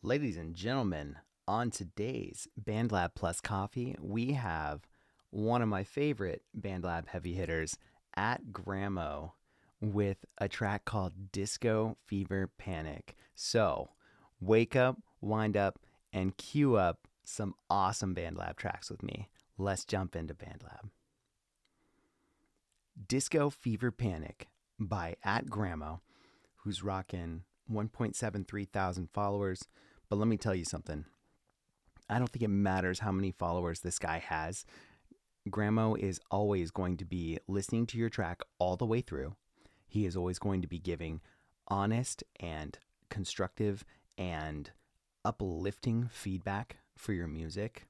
Ladies and gentlemen, on today's BandLab Plus Coffee, we have one of my favorite BandLab heavy hitters at Gramo with a track called Disco Fever Panic. So, wake up, wind up, and cue up some awesome BandLab tracks with me. Let's jump into BandLab. Disco Fever Panic by at Gramo, who's rocking 1.73 thousand followers. But let me tell you something. I don't think it matters how many followers this guy has. Gramo is always going to be listening to your track all the way through. He is always going to be giving honest and constructive and uplifting feedback for your music.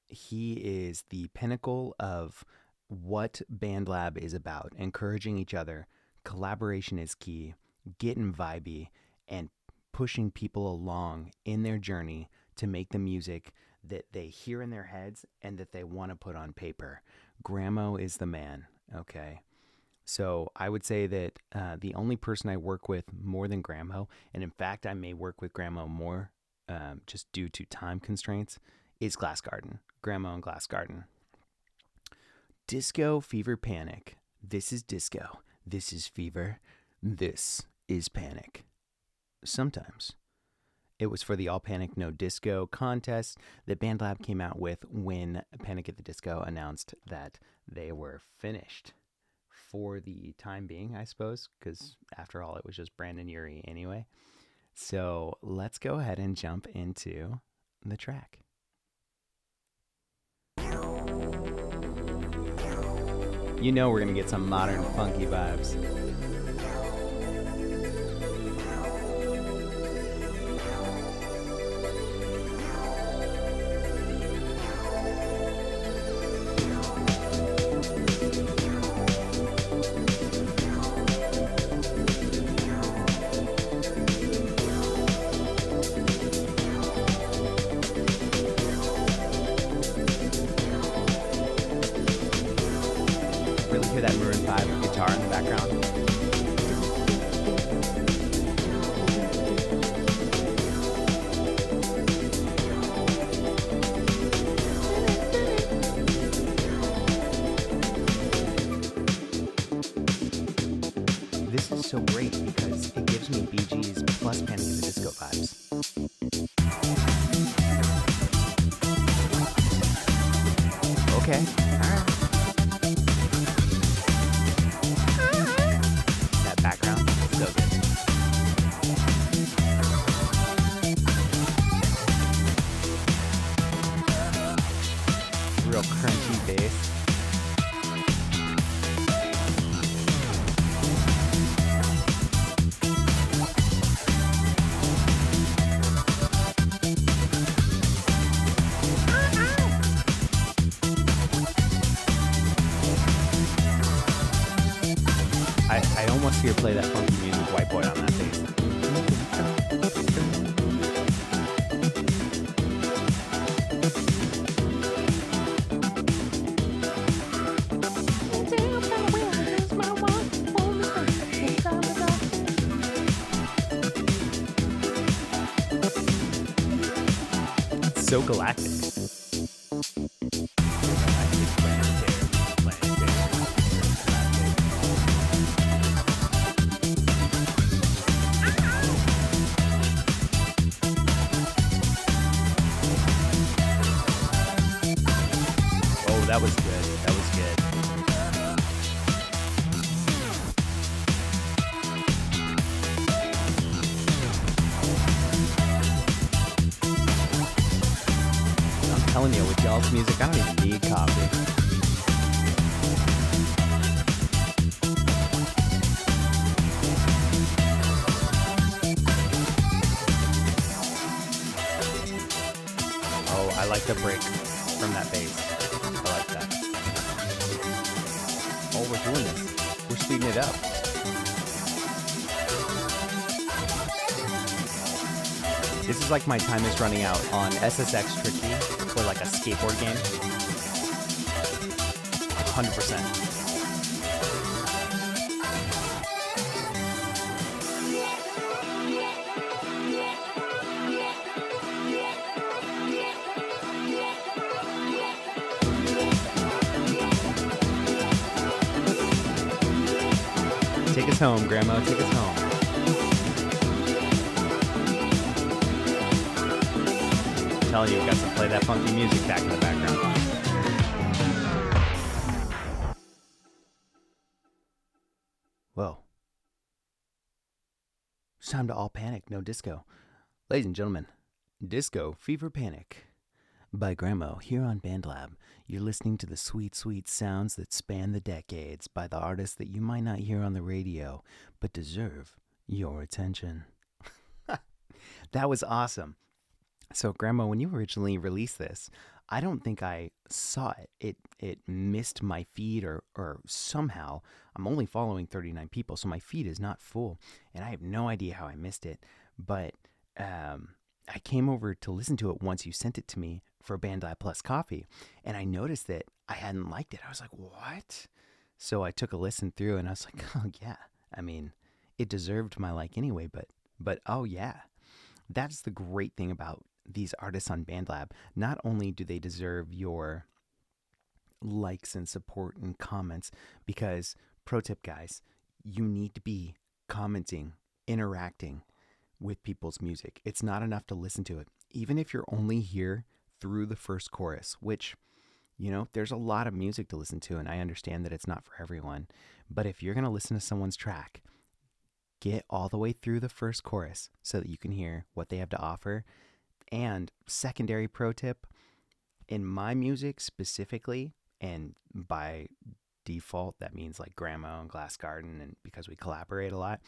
He is the pinnacle of what BandLab is about, encouraging each other. Collaboration is key, getting vibey, and pushing people along in their journey to make the music that they hear in their heads and that they want to put on paper. Gramo is the man, okay? So I would say that the only person I work with more than Gramo, and in fact I may work with Gramo more just due to time constraints, is Glass Garden. Gramo and Glass Garden. Disco Fever Panic. This is disco. This is fever. This is panic. Sometimes. It was for the All Panic No Disco contest that BandLab came out with when Panic at the Disco announced that they were finished for the time being, I suppose, because after all, it was just Brandon Urie anyway. So let's go ahead and jump into the track. You know we're going to get some modern funky vibes. Really hear that Maroon 5 guitar in the background. This is so great because it gives me Bee Gees plus Panic at the Disco vibes. Okay, alright. That background, so good. Real crunchy bass. I almost hear play that funky music White Boy on that bass. It's so galactic. That was good. That was good. I'm telling you, with y'all's music, I don't even need coffee. Oh, I like the break from that bass. I like that. Oh, we're doing this. We're speeding it up. This is like my time is running out on SSX Tricky for like a skateboard game. 100%. Take us home, Gramo. Take us home. I'm telling you, we got to play that funky music back in the background. Whoa. It's time to all panic, no disco. Ladies and gentlemen, Disco Fever Panic by Gramo here on BANDLAB. You're listening to the sweet, sweet sounds that span the decades by the artists that you might not hear on the radio, but deserve your attention. That was awesome. So, Gramo, when you originally released this, I don't think I saw it. It missed my feed or somehow. I'm only following 39 people, so my feed is not full, and I have no idea how I missed it. But I came over to listen to it once you sent it to me for BANDLAB Plus Coffee, and I noticed that I hadn't liked it. I was like, what? So I took a listen through, and I was like, oh, yeah. I mean, it deserved my like anyway, but oh, yeah. That's the great thing about these artists on BANDLAB. Not only do they deserve your likes and support and comments, because, pro tip guys, you need to be commenting, interacting with people's music. It's not enough to listen to it. Even if you're only here through the first chorus, which, you know, there's a lot of music to listen to, and I understand that it's not for everyone. But if you're going to listen to someone's track, get all the way through the first chorus so that you can hear what they have to offer. And secondary pro tip, in my music specifically, and by default, that means like Gramo and Glass Garden, and because we collaborate a lot,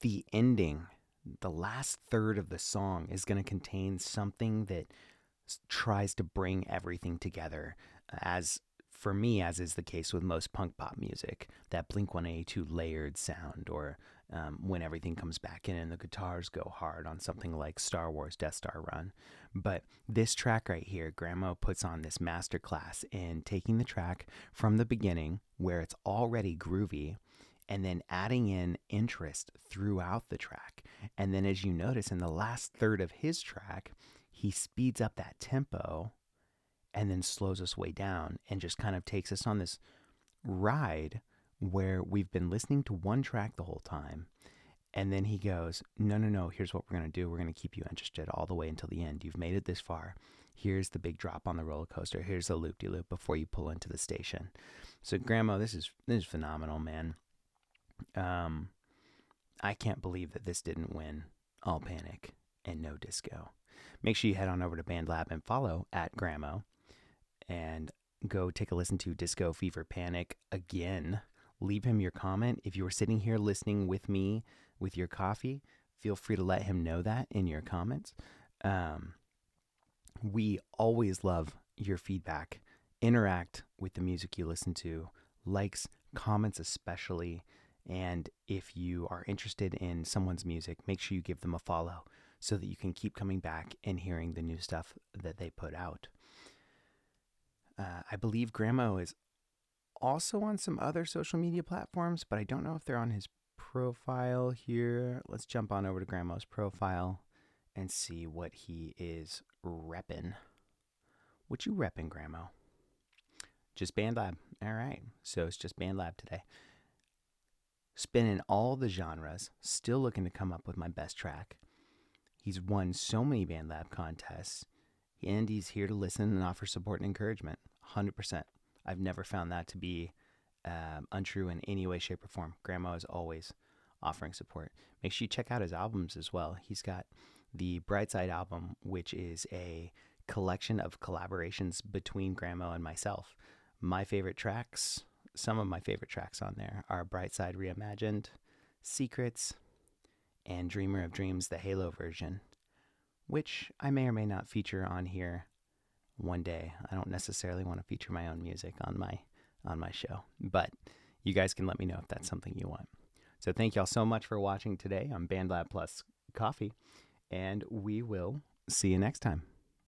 the ending, the last third of the song is going to contain something that tries to bring everything together. As for me, as is the case with most punk pop music, that Blink-182 layered sound, or when everything comes back in and the guitars go hard on something like Star Wars Death Star Run. But this track right here, Gramo puts on this masterclass in taking the track from the beginning, where it's already groovy, and then adding in interest throughout the track. And then, as you notice, in the last third of his track, he speeds up that tempo and then slows us way down and just kind of takes us on this ride where we've been listening to one track the whole time. And then he goes, no, here's what we're going to do. We're going to keep you interested all the way until the end. You've made it this far. Here's the big drop on the roller coaster. Here's the loop-de-loop before you pull into the station. So, Gramo, this is phenomenal, man. I can't believe that this didn't win All Panic and No Disco. Make sure you head on over to BANDLAB and follow @Gramo and go take a listen to Disco Fever Panic again. Leave him your comment. If you were sitting here listening with me with your coffee, feel free to let him know that in your comments. We always love your feedback. Interact with the music you listen to. Likes, comments especially. And if you are interested in someone's music, make sure you give them a follow so that you can keep coming back and hearing the new stuff that they put out. I believe Gramo is also on some other social media platforms, but I don't know if they're on his profile here. Let's jump on over to Gramo's profile and see what he is repping. What you repping, Gramo? Just BANDLAB. All right. So it's just BANDLAB today. Spinning all the genres, still looking to come up with my best track. He's won so many BANDLAB contests, and he's here to listen and offer support and encouragement. 100%. I've never found that to be untrue in any way, shape, or form. Gramo is always offering support. Make sure you check out his albums as well. He's got the Brightside album, which is a collection of collaborations between Gramo and myself. My favorite tracks, some of my favorite tracks on there are Brightside Reimagined, Secrets, and Dreamer of Dreams, the Halo version, which I may or may not feature on here one day. I don't necessarily want to feature my own music on my show, but you guys can let me know if that's something you want. So thank y'all so much for watching today on BANDLAB Plus Coffee, and we will see you next time.